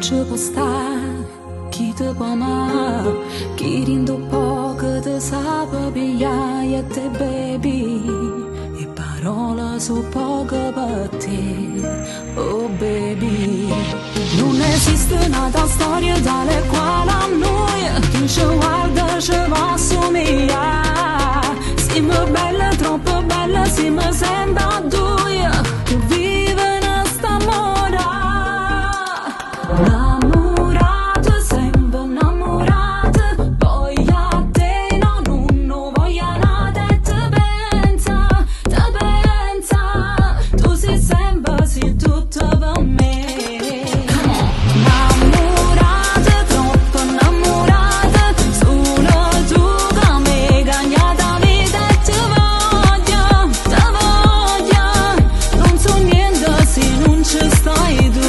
ci può stare, chi te può amare, chi rinde un po' che te sa pigliare e te baby, e parole sono poche per te, oh baby. Non esiste un'altra storia tale quale a noi, chi ci guarda ci va assomigliare, siamo belle, troppo belle, siamo sempre a due, che vive in sta amore. Innamorate, sempre innamorate, poi a te non voglio nada e te pensa, tu sei sempre, sei tutto per me. Innamorate, troppo innamorate, solo tu che mi cambia la vita e te voglio, non so niente se non ci stai tu.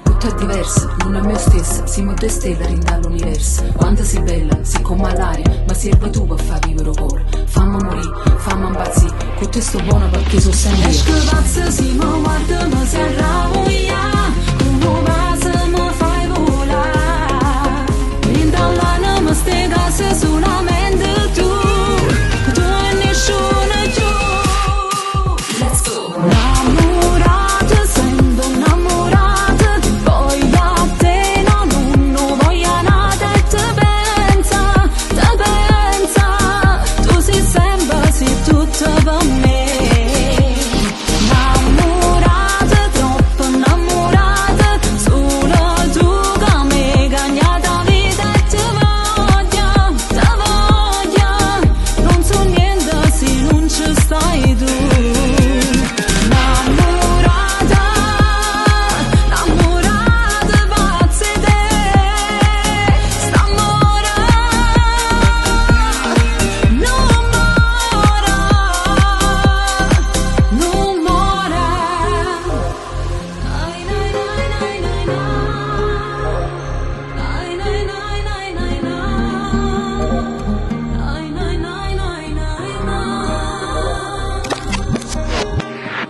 Tutto è diverso, non è me stesso, siamo due stelle dall'universo. Quanto sei bella, sei come l'aria, ma serve tu per far vivere il cuore. Fammi morire, fammi impazzire, con te sto buono perché sono sempre io. Esco pazza, sì, ma guarda, mi si arrabia, come passa mi fai volare. Rintalana mi stai case solamente tu e nessuno giù. Let's go! Innamorate, sempre innamorate, poi a te non voglio nada e te pensa, tu sei sempre, sei tutto per me. Innamorate, troppo innamorate, solo tu che mi cambia la vita e te voglio, non so niente se non ci stai tu.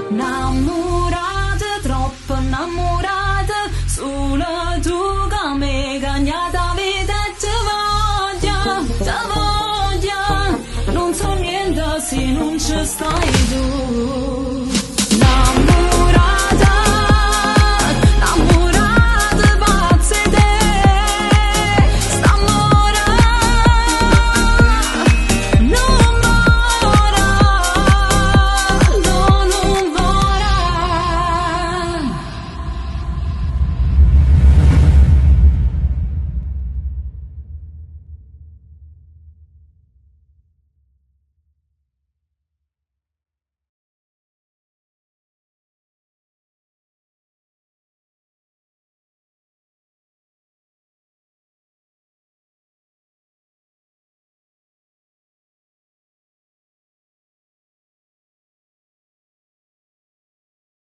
Innamorate, troppo innamorate, solo tu che mi cambia la vita e te voglio, non so niente se non ci stai tu.